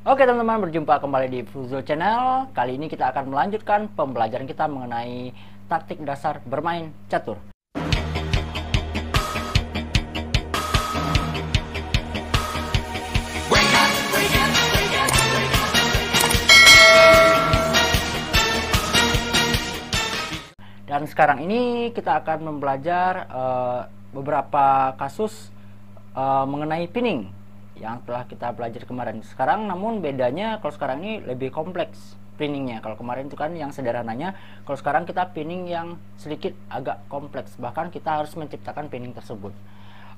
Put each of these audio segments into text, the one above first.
Oke teman-teman, berjumpa kembali di Fuzul Channel. Kali ini kita akan melanjutkan pembelajaran kita mengenai taktik dasar bermain catur. Dan sekarang ini kita akan mempelajari beberapa kasus mengenai pinning yang telah kita pelajari kemarin. Sekarang namun bedanya kalau sekarang ini lebih kompleks pinningnya. Kalau kemarin itu kan yang sederhananya, kalau sekarang kita pinning yang sedikit agak kompleks, bahkan kita harus menciptakan pinning tersebut.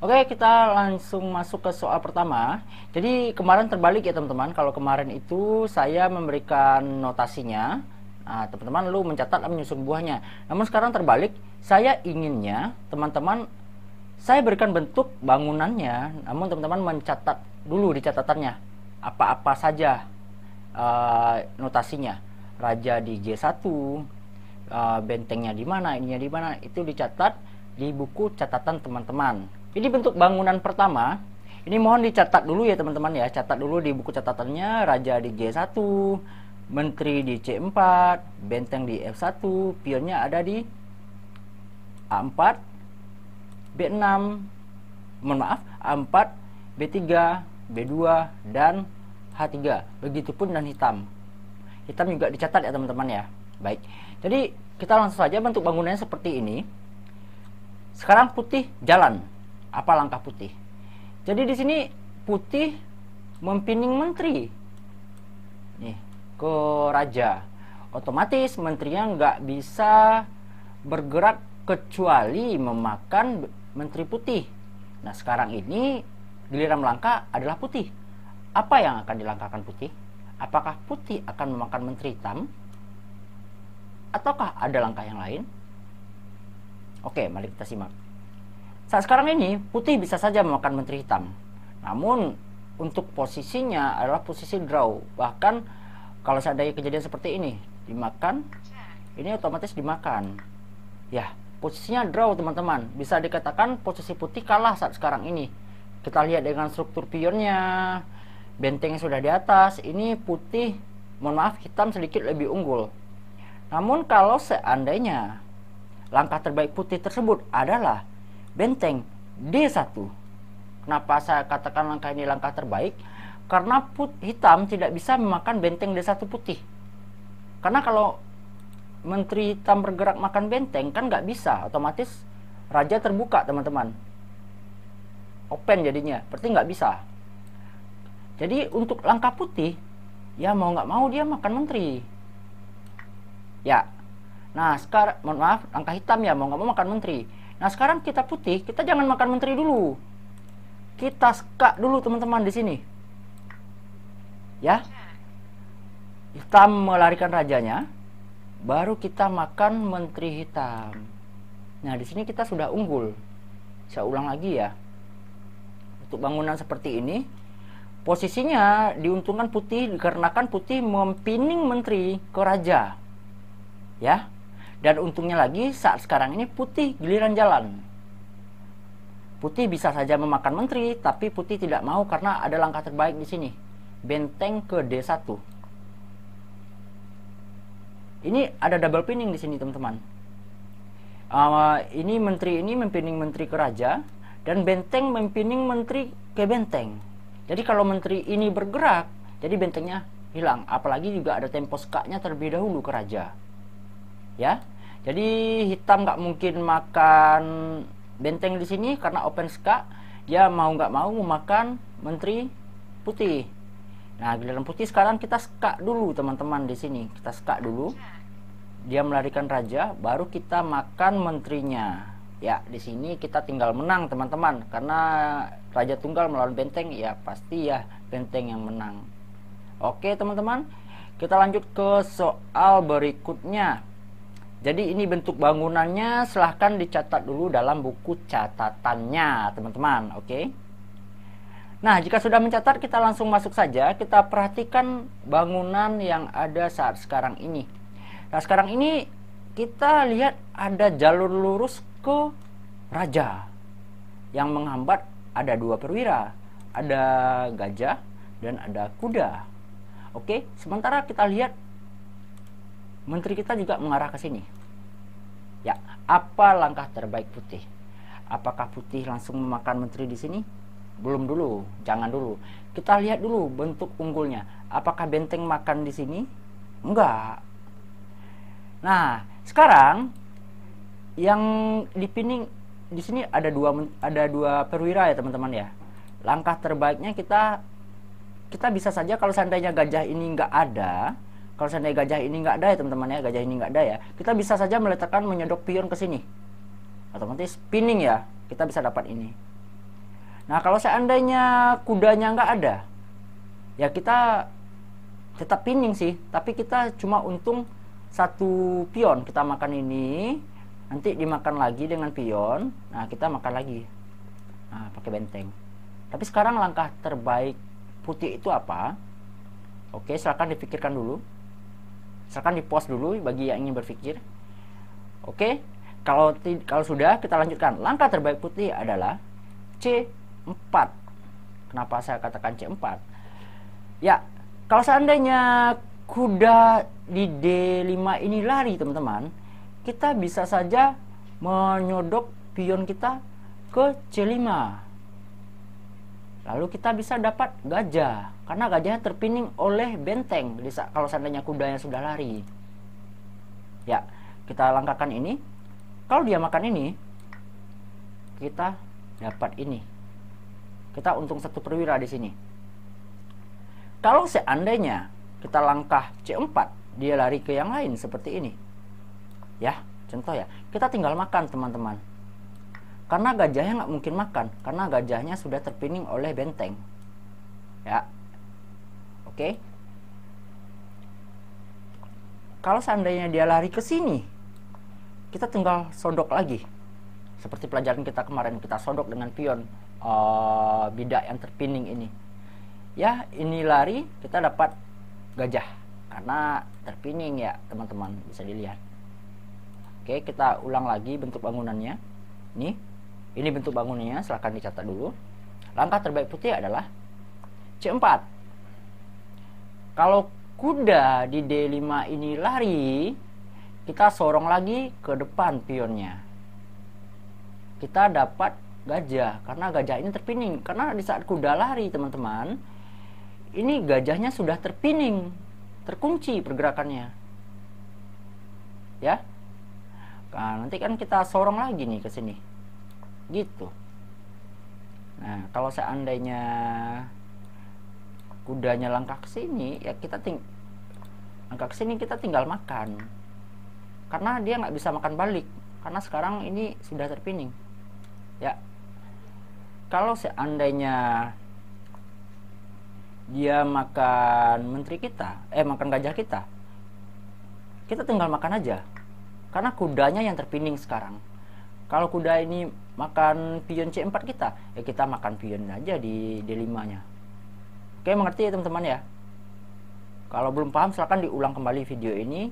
Oke, kita langsung masuk ke soal pertama. Jadi kemarin terbalik ya teman-teman. Kalau kemarin itu saya memberikan notasinya, nah, teman-teman lu mencatat dan menyusun buahnya. Namun sekarang terbalik, saya inginnya teman-teman saya berikan bentuk bangunannya, namun teman-teman mencatat dulu di catatannya apa-apa saja notasinya. Raja di G1, bentengnya di mana, ininya di mana, itu dicatat di buku catatan teman-teman. Ini bentuk bangunan pertama. Ini mohon dicatat dulu ya teman-teman ya, catat dulu di buku catatannya. Raja di G1, menteri di C4, benteng di F1, pionnya ada di A4, B6, mohon maaf, A4, B3, B2, dan H3. Begitupun dan hitam. Hitam juga dicatat ya teman-teman ya. Baik, jadi kita langsung saja, bentuk bangunannya seperti ini. Sekarang putih jalan. Apa langkah putih? Jadi di sini putih mempining menteri nih ke raja. Otomatis menterinya nggak bisa bergerak kecuali memakan menteri putih. Nah sekarang ini giliran melangkah adalah putih. Apa yang akan dilangkahkan putih? Apakah putih akan memakan menteri hitam? Ataukah ada langkah yang lain? Oke, mari kita simak. Saat sekarang ini putih bisa saja memakan menteri hitam. Namun untuk posisinya adalah posisi draw. Bahkan kalau seandainya kejadian seperti ini, dimakan, ini otomatis dimakan. Ya, posisinya draw teman-teman. Bisa dikatakan posisi putih kalah saat sekarang ini. Kita lihat dengan struktur pionnya, bentengnya sudah di atas. Ini putih, mohon maaf, hitam sedikit lebih unggul. Namun kalau seandainya langkah terbaik putih tersebut adalah benteng D1. Kenapa saya katakan langkah ini langkah terbaik? Karena hitam tidak bisa memakan benteng D1 putih. Karena kalau menteri hitam bergerak makan benteng kan nggak bisa, otomatis raja terbuka teman-teman, open jadinya, berarti nggak bisa. Jadi untuk langkah putih, ya mau nggak mau dia makan menteri. Ya, nah sekarang mohon maaf, langkah hitam ya mau nggak mau makan menteri. Nah sekarang kita putih, kita jangan makan menteri dulu, kita skak dulu teman-teman di sini. Ya, hitam melarikan rajanya, baru kita makan menteri hitam. Nah, di sini kita sudah unggul. Saya ulang lagi ya. Untuk bangunan seperti ini, posisinya diuntungkan putih dikarenakan putih mempining menteri ke raja. Ya. Dan untungnya lagi saat sekarang ini putih giliran jalan. Putih bisa saja memakan menteri, tapi putih tidak mau karena ada langkah terbaik di sini. Benteng ke D1. Ini ada double pinning di sini teman-teman. Ini menteri ini mempining menteri ke raja, dan benteng mempining menteri ke benteng. Jadi kalau menteri ini bergerak, jadi bentengnya hilang. Apalagi juga ada tempo skaknya terlebih dahulu ke raja. Ya, jadi hitam nggak mungkin makan benteng di sini karena open skak. Dia mau nggak mau memakan menteri putih. Nah, giliran putih sekarang kita skak dulu teman-teman di sini. Kita skak dulu. Dia melarikan raja, baru kita makan menterinya. Ya, di sini kita tinggal menang teman-teman. Karena raja tunggal melawan benteng, ya pasti ya benteng yang menang. Oke teman-teman, kita lanjut ke soal berikutnya. Jadi ini bentuk bangunannya, silahkan dicatat dulu dalam buku catatannya teman-teman. Oke. Nah, jika sudah mencatat, kita langsung masuk saja. Kita perhatikan bangunan yang ada saat sekarang ini. Nah, sekarang ini kita lihat ada jalur lurus ke raja. Yang menghambat ada dua perwira. Ada gajah dan ada kuda. Oke, sementara kita lihat menteri kita juga mengarah ke sini. Ya, apa langkah terbaik putih? Apakah putih langsung memakan menteri di sini? Belum dulu, jangan dulu. Kita lihat dulu bentuk unggulnya. Apakah benteng makan di sini? Enggak. Nah, sekarang yang dipinning di sini ada dua perwira ya teman-teman ya. Langkah terbaiknya kita bisa saja kalau seandainya gajah ini nggak ada, kalau seandainya gajah ini nggak ada ya teman-teman ya, gajah ini nggak ada ya, kita bisa saja meletakkan menyodok pion ke sini. Otomatis spinning ya, kita bisa dapat ini. Nah, kalau seandainya kudanya nggak ada, ya kita tetap pinning sih, tapi kita cuma untung satu pion. Kita makan ini, nanti dimakan lagi dengan pion. Nah, kita makan lagi. Nah, pakai benteng. Tapi sekarang langkah terbaik putih itu apa? Oke, silakan dipikirkan dulu. Silakan di-pause dulu bagi yang ingin berpikir. Oke, kalau sudah, kita lanjutkan. Langkah terbaik putih adalah C4. Kenapa saya katakan C4? Ya, kalau seandainya kuda di D5 ini lari, teman-teman, kita bisa saja menyodok pion kita ke C5. Lalu kita bisa dapat gajah, karena gajahnya terpinning oleh benteng kalau seandainya kudanya sudah lari. Ya, kita langkahkan ini. Kalau dia makan ini, kita dapat ini. Kita untung satu perwira di sini. Kalau seandainya kita langkah C4, dia lari ke yang lain seperti ini. Ya, contoh ya. Kita tinggal makan, teman-teman. Karena gajahnya nggak mungkin makan, karena gajahnya sudah terpinning oleh benteng. Ya, oke. Kalau seandainya dia lari ke sini, kita tinggal sodok lagi. Seperti pelajaran kita kemarin, kita sodok dengan pion bidak yang terpinning ini. Ya, ini lari, kita dapat gajah karena terpinning ya, teman-teman, bisa dilihat. Oke, kita ulang lagi bentuk bangunannya. Ini bentuk bangunannya, silahkan dicatat dulu. Langkah terbaik putih adalah C4. Kalau kuda di D5 ini lari, kita sorong lagi ke depan pionnya. Kita dapat gajah, karena gajah ini terpinning. Karena di saat kuda lari, teman-teman, ini gajahnya sudah terpinning, terkunci pergerakannya. Ya. Nah, nanti kan kita sorong lagi nih ke sini. Gitu. Nah, kalau seandainya kudanya langkah ke sini, ya kita langkah ke sini, kita tinggal makan. Karena dia nggak bisa makan balik, karena sekarang ini sudah terpinning. Ya. Kalau seandainya dia makan menteri kita, makan gajah kita tinggal makan aja. Karena kudanya yang terpinning sekarang. Kalau kuda ini makan pion C4 kita, ya kita makan pion aja di D5-nya. Oke, mengerti ya teman-teman ya? Kalau belum paham, silahkan diulang kembali video ini,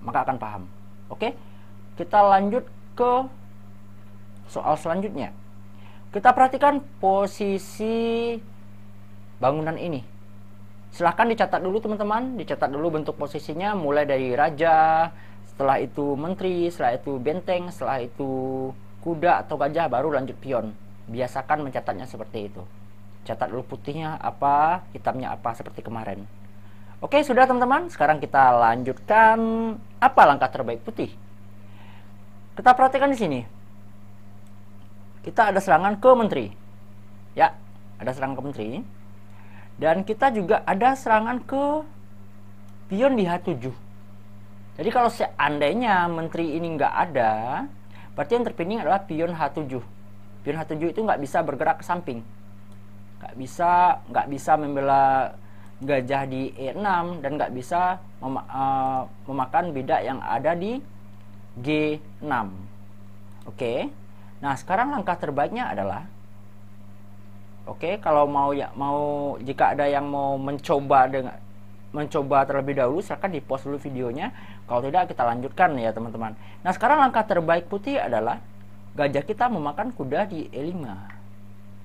maka akan paham. Oke, kita lanjut ke soal selanjutnya. Kita perhatikan posisi bangunan ini. Silahkan dicatat dulu teman-teman, dicatat dulu bentuk posisinya, mulai dari raja, setelah itu menteri, setelah itu benteng, setelah itu kuda atau gajah, baru lanjut pion. Biasakan mencatatnya seperti itu. Catat dulu putihnya apa, hitamnya apa, seperti kemarin. Oke, sudah teman-teman. Sekarang kita lanjutkan apa langkah terbaik putih. Kita perhatikan di sini. Kita ada serangan ke menteri. Ya, ada serangan ke menteri. Dan kita juga ada serangan ke pion di H7. Jadi kalau seandainya menteri ini nggak ada, berarti yang terpinning adalah pion H7. Pion H7 itu nggak bisa bergerak ke samping, nggak bisa membela gajah di E6, dan nggak bisa memakan bidak yang ada di G6. Oke. Nah, sekarang langkah terbaiknya adalah, kalau jika ada yang mau mencoba terlebih dahulu, silahkan di pause dulu videonya. Kalau tidak, kita lanjutkan ya teman-teman. Nah, sekarang langkah terbaik putih adalah gajah kita memakan kuda di E5.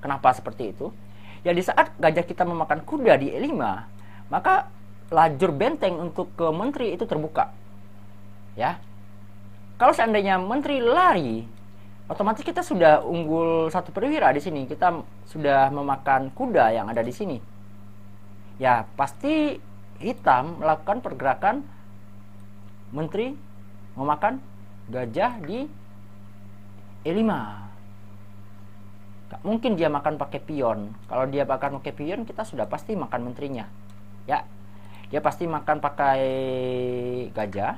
Kenapa seperti itu? Ya, di saat gajah kita memakan kuda di E5, maka lajur benteng untuk ke menteri itu terbuka. Ya. Kalau seandainya menteri lari, otomatis kita sudah unggul 1 perwira di sini. Kita sudah memakan kuda yang ada di sini. Ya, pasti hitam melakukan pergerakan menteri memakan gajah di E5. Gak mungkin dia makan pakai pion. Kalau dia makan pakai pion, kita sudah pasti makan menterinya. Ya, dia pasti makan pakai gajah.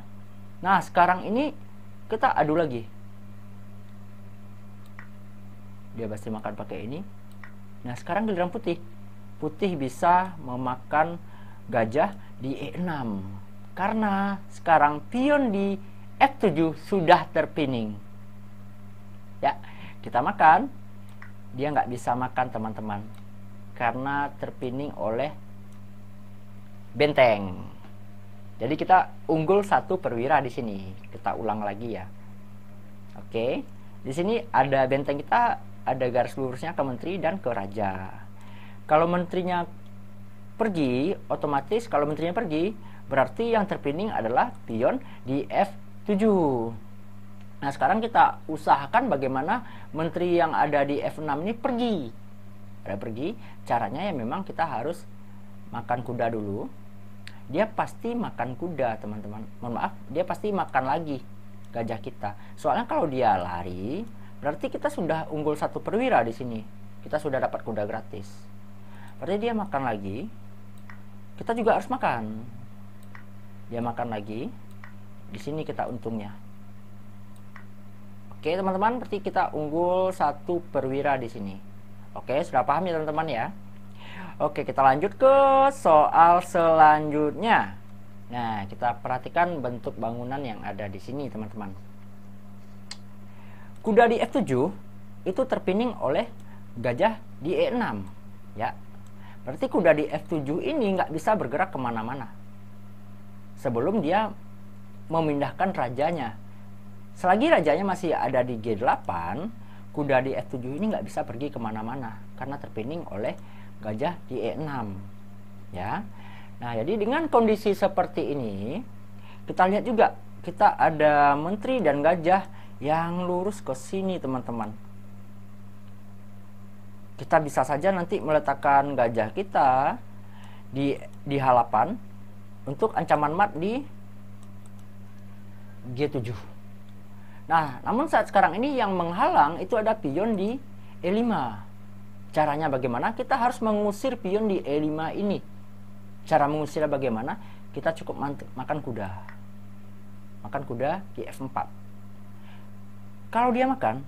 Nah, sekarang ini kita adu lagi. Dia pasti makan pakai ini. Nah, sekarang giliran putih. Putih bisa memakan gajah di E6. Karena sekarang pion di F7 sudah terpining. Ya, kita makan. Dia nggak bisa makan, teman-teman. Karena terpining oleh benteng. Jadi kita unggul 1 perwira di sini. Kita ulang lagi ya. Oke. Di sini ada benteng kita, ada garis lurusnya ke menteri dan ke raja. Kalau menterinya pergi, otomatis kalau menterinya pergi, berarti yang terpining adalah pion di F7. Nah, sekarang kita usahakan bagaimana menteri yang ada di F6 ini pergi. Ada pergi, caranya ya memang kita harus makan kuda dulu. Dia pasti makan kuda, teman-teman. Mohon maaf, dia pasti makan lagi gajah kita. Soalnya kalau dia lari, berarti kita sudah unggul 1 perwira di sini. Kita sudah dapat kuda gratis. Berarti dia makan lagi. Kita juga harus makan. Dia makan lagi. Di sini kita untungnya. Oke, teman-teman, berarti kita unggul 1 perwira di sini. Oke, sudah paham ya, teman-teman ya? Oke, kita lanjut ke soal selanjutnya. Nah, kita perhatikan bentuk bangunan yang ada di sini, teman-teman. Kuda di F7 itu terpining oleh gajah di E6. Ya, berarti kuda di F7 ini nggak bisa bergerak kemana-mana sebelum dia memindahkan rajanya. Selagi rajanya masih ada di G8, kuda di F7 ini nggak bisa pergi kemana-mana karena terpining oleh gajah di E6. Ya. Nah, jadi dengan kondisi seperti ini, kita lihat juga kita ada menteri dan gajah yang lurus ke sini, teman-teman. Kita bisa saja nanti meletakkan gajah kita di H8 untuk ancaman mat di G7. Nah, namun saat sekarang ini yang menghalang itu ada pion di E5. Caranya bagaimana? Kita harus mengusir pion di E5 ini. Cara mengusirnya bagaimana? Kita cukup makan kuda. Makan kuda di F4. Kalau dia makan,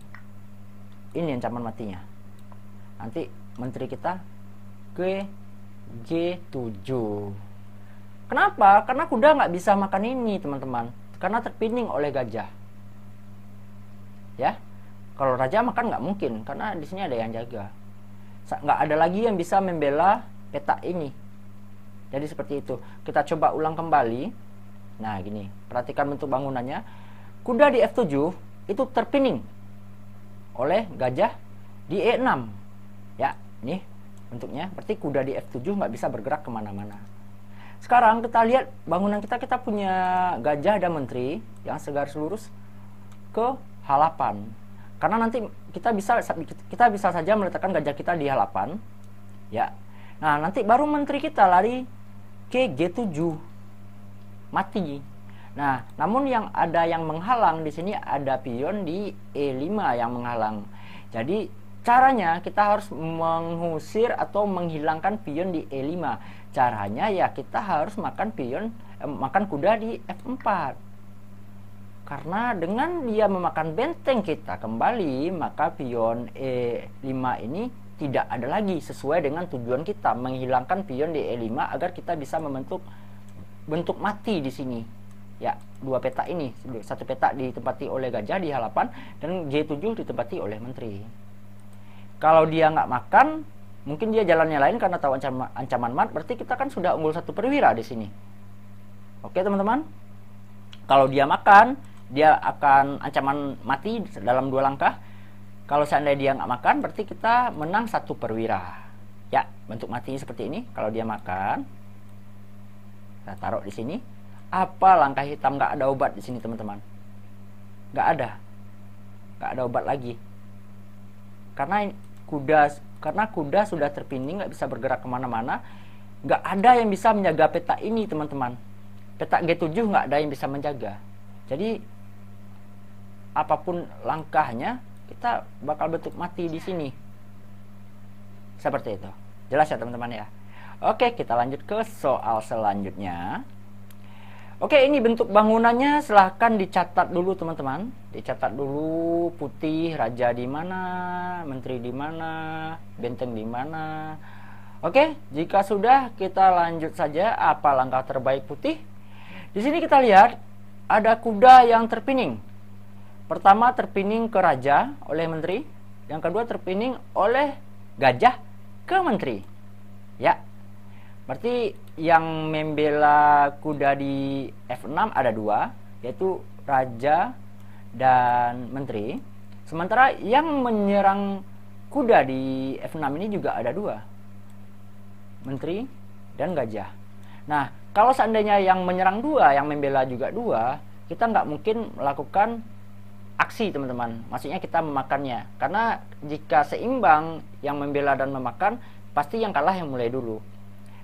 ini ancaman matinya. Nanti menteri kita ke G7. Kenapa? Karena kuda nggak bisa makan ini, teman-teman. Karena terpining oleh gajah. Ya, kalau raja makan nggak mungkin, karena di sini ada yang jaga. Nggak ada lagi yang bisa membela peta ini. Jadi seperti itu. Kita coba ulang kembali. Nah, gini. Perhatikan bentuk bangunannya. Kuda di F7 itu terpining oleh gajah di E6. Ya, ini bentuknya. Berarti kuda di F7 nggak bisa bergerak kemana-mana. Sekarang kita lihat bangunan kita. Kita punya gajah dan menteri yang segaris lurus ke H8. Karena nanti kita bisa saja meletakkan gajah kita di H8. Ya. Nah, nanti baru menteri kita lari ke G7. Mati. Nah, namun yang ada yang menghalang di sini ada pion di E5 yang menghalang. Jadi, caranya kita harus mengusir atau menghilangkan pion di E5. Caranya ya kita harus makan kuda di F4. Karena dengan dia memakan benteng kita kembali, maka pion E5 ini tidak ada lagi sesuai dengan tujuan kita, menghilangkan pion di E5 agar kita bisa membentuk bentuk mati di sini. Ya, dua peta ini, satu peta ditempati oleh gajah di H8 dan G7 ditempati oleh menteri. Kalau dia nggak makan, mungkin dia jalannya lain karena tahu ancaman mat, berarti kita kan sudah unggul 1 perwira di sini. Oke, teman-teman. Kalau dia makan, dia akan ancaman mati dalam 2 langkah. Kalau seandainya dia nggak makan, berarti kita menang 1 perwira. Ya, bentuk matinya seperti ini. Kalau dia makan, Kita taruh di sini. Apa langkah hitam? Nggak ada obat di sini teman-teman. Nggak ada obat lagi. Karena kuda sudah terpinning, nggak bisa bergerak kemana-mana. Nggak ada yang bisa menjaga peta ini teman-teman. Peta G7 nggak ada yang bisa menjaga. Jadi apapun langkahnya, kita bakal bentuk mati di sini. Seperti itu. Jelas ya teman-teman ya. Oke, kita lanjut ke soal selanjutnya. Oke, ini bentuk bangunannya, silahkan dicatat dulu teman-teman. Dicatat dulu putih, raja di mana, menteri di mana, benteng di mana. Oke, jika sudah, kita lanjut saja. Apa langkah terbaik putih? Di sini kita lihat ada kuda yang terpining. Pertama terpining ke raja oleh menteri, yang kedua terpining oleh gajah ke menteri. Ya. Berarti yang membela kuda di F6 ada dua, yaitu raja dan menteri. Sementara yang menyerang kuda di F6 ini juga ada dua, menteri dan gajah. Nah, kalau seandainya yang menyerang dua, yang membela juga dua, kita nggak mungkin melakukan aksi teman-teman. Maksudnya kita memakannya. Karena jika seimbang yang membela dan memakan, pasti yang kalah yang mulai dulu.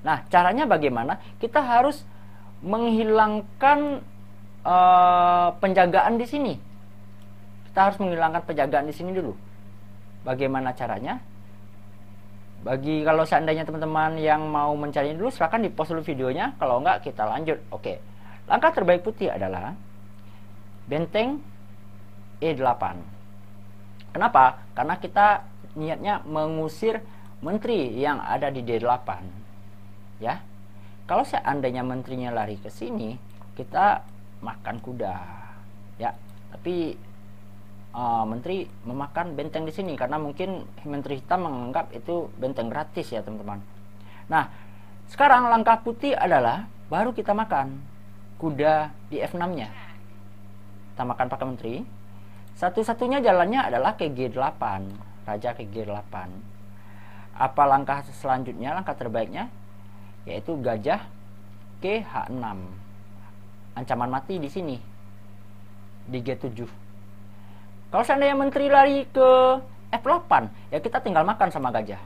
Nah, caranya bagaimana? Kita harus menghilangkan penjagaan di sini. Kita harus menghilangkan penjagaan di sini dulu. Bagaimana caranya? Kalau seandainya teman-teman yang mau mencari dulu, silahkan di pause dulu videonya. Kalau enggak, kita lanjut. Oke. Langkah terbaik putih adalah benteng E8. Kenapa? Karena kita niatnya mengusir menteri yang ada di D8. Ya, kalau seandainya menterinya lari ke sini, kita makan kuda. Ya, tapi menteri memakan benteng di sini karena mungkin menteri hitam menganggap itu benteng gratis ya teman-teman. Nah, sekarang langkah putih adalah baru kita makan kuda di F6-nya. Kita makan pakai menteri. Satu-satunya jalannya adalah ke G8, raja ke G8. Apa langkah selanjutnya, langkah terbaiknya? Yaitu gajah ke H6. Ancaman mati di sini, di G7. Kalau seandainya menteri lari ke F8, ya kita tinggal makan sama gajah.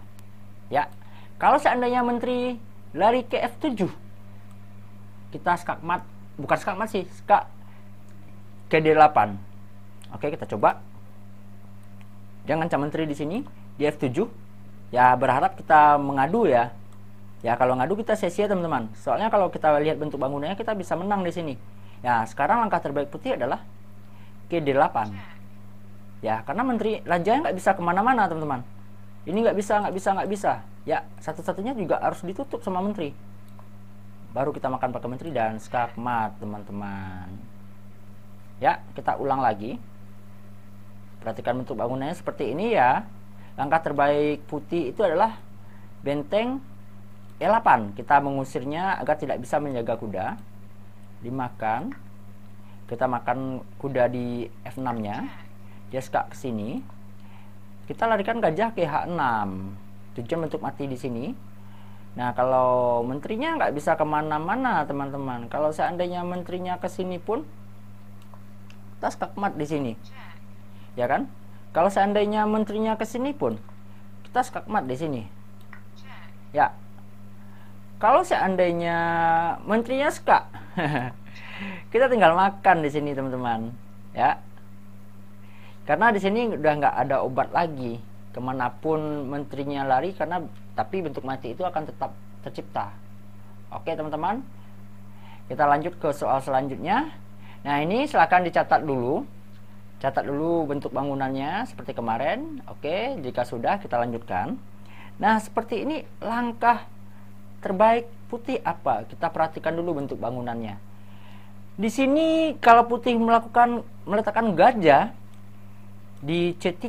Ya, kalau seandainya menteri lari ke F7, kita skakmat, bukan skakmat sih, skak ke D8. Oke, kita coba. Jangan ngancam menteri di sini, di F7. Ya, berharap kita mengadu ya. Ya, kalau ngadu kita sia-sia teman-teman. Soalnya kalau kita lihat bentuk bangunannya, kita bisa menang di sini. Ya, sekarang langkah terbaik putih adalah ke D8. Ya, karena menteri rajanya nggak bisa kemana-mana teman-teman. Ini nggak bisa. Ya, satu-satunya juga harus ditutup sama menteri. Baru kita makan pakai menteri dan skakmat teman-teman. Ya, kita ulang lagi. Perhatikan bentuk bangunannya seperti ini ya. Langkah terbaik putih itu adalah benteng E8. Kita mengusirnya agar tidak bisa menjaga kuda. Dimakan. Kita makan kuda di F6-nya. Dia skak ke sini. Kita larikan gajah ke H6. Tujuan bentuk mati di sini. Nah, kalau menterinya nggak bisa kemana-mana teman-teman. Kalau seandainya menterinya ke sini pun, kita skakmat di sini. Ya kan? Kalau seandainya menterinya ke sini pun, kita skakmat di sini. Ya. Kalau seandainya menterinya skak, kita tinggal makan di sini teman-teman, ya. Karena di sini udah nggak ada obat lagi, kemanapun menterinya lari, tapi bentuk mati itu akan tetap tercipta. Oke teman-teman, kita lanjut ke soal selanjutnya. Nah ini silahkan dicatat dulu, catat dulu bentuk bangunannya seperti kemarin. Oke, jika sudah kita lanjutkan. Nah seperti ini langkah terbaik putih apa? Kita perhatikan dulu bentuk bangunannya. Di sini kalau putih meletakkan gajah di C3,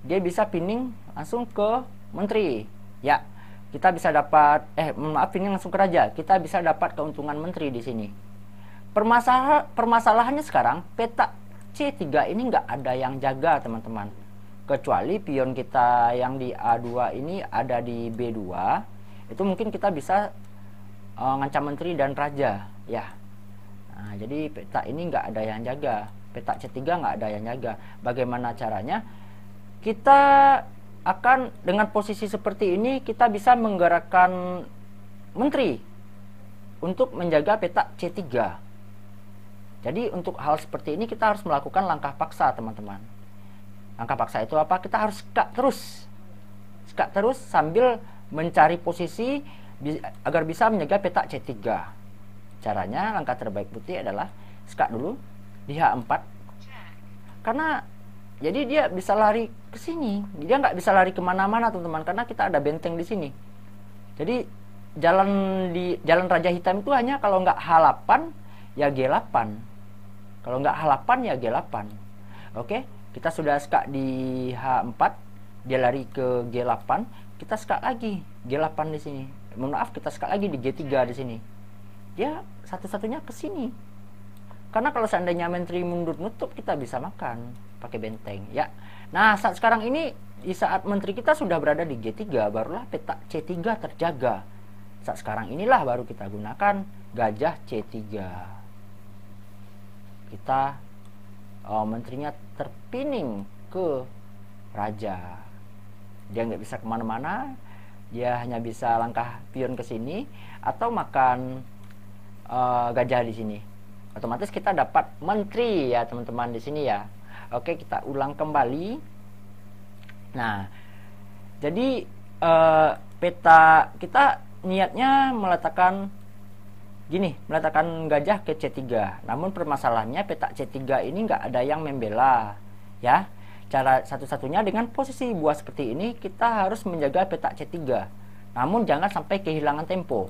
dia bisa pinning langsung ke menteri. Ya, kita bisa dapat pinning langsung ke raja. Kita bisa dapat keuntungan menteri di sini. Permasalahannya sekarang peta C3 ini nggak ada yang jaga teman-teman. Kecuali pion kita yang di A2 ini ada di B2. Itu mungkin kita bisa ngancam menteri dan raja, ya. Nah, jadi peta ini nggak ada yang jaga, peta C3 nggak ada yang jaga. Bagaimana caranya? Kita akan dengan posisi seperti ini kita bisa menggerakkan menteri untuk menjaga peta C3. Jadi untuk hal seperti ini kita harus melakukan langkah paksa, teman-teman. Langkah paksa itu apa? Kita harus skak terus sambil mencari posisi agar bisa menjaga peta C3. Caranya langkah terbaik putih adalah skak dulu di H4. Karena jadi dia bisa lari ke sini. Dia nggak bisa lari kemana-mana, teman-teman, karena kita ada benteng di sini. Jadi jalan Raja Hitam itu hanya kalau nggak H8 ya G8. Kalau nggak H8 ya G8. Oke, kita sudah skak di H4, dia lari ke G8, kita skak lagi G8 di sini. Mohon maaf, kita skak lagi di G3 di sini. Dia satu-satunya ke sini. Karena kalau seandainya menteri mundur nutup, kita bisa makan pakai benteng, ya. Nah, saat sekarang ini di saat menteri kita sudah berada di G3, barulah peta C3 terjaga. Saat sekarang inilah baru kita gunakan gajah C3. Kita menterinya terpining ke raja. Dia nggak bisa kemana-mana, dia hanya bisa langkah pion ke sini atau makan gajah di sini. Otomatis kita dapat menteri ya, teman-teman, di sini ya. Oke, kita ulang kembali. Nah, jadi peta kita niatnya meletakkan gajah ke C3. Namun permasalahannya peta C3 ini nggak ada yang membela, ya. Cara satu-satunya dengan posisi buah seperti ini, kita harus menjaga peta C3. Namun jangan sampai kehilangan tempo.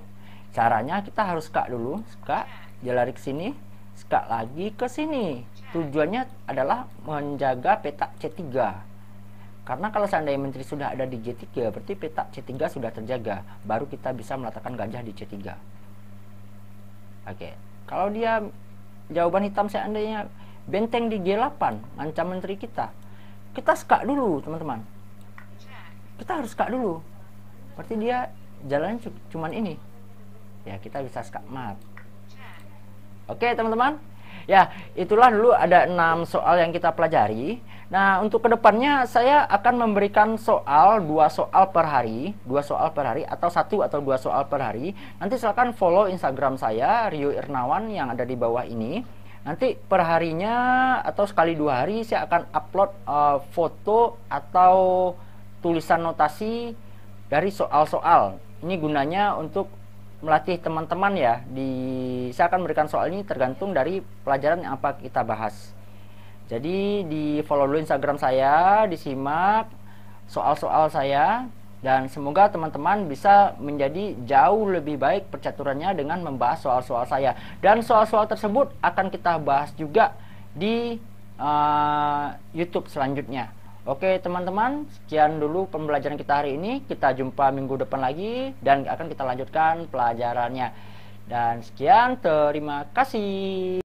Caranya kita harus skak dulu, skak, dia lari ke sini, skak lagi ke sini. Tujuannya adalah menjaga peta C3. Karena kalau seandainya menteri sudah ada di G3, berarti peta C3 sudah terjaga. Baru kita bisa meletakkan gajah di C3. Oke, kalau dia jawaban hitam seandainya benteng di G8, ngancam menteri kita skak dulu, teman-teman. Kita harus skak dulu. Berarti dia jalannya cuman ini. Ya, kita bisa skak mat. Oke, teman-teman. Ya, itulah dulu ada 6 soal yang kita pelajari. Nah, untuk kedepannya saya akan memberikan dua soal per hari atau 1 atau 2 soal per hari. Nanti silakan follow Instagram saya, Rio Irnawan, yang ada di bawah ini. Nanti per harinya atau sekali 2 hari saya akan upload foto atau tulisan notasi dari soal-soal. Ini gunanya untuk melatih teman-teman ya. Saya akan memberikan soal ini tergantung dari pelajaran yang apa kita bahas. Jadi di follow dulu Instagram saya, disimak soal-soal saya, dan semoga teman-teman bisa menjadi jauh lebih baik percaturannya dengan membahas soal-soal saya. Dan soal-soal tersebut akan kita bahas juga di YouTube selanjutnya. Oke, teman-teman, sekian dulu pembelajaran kita hari ini. Kita jumpa minggu depan lagi dan akan kita lanjutkan pelajarannya. Dan sekian, terima kasih.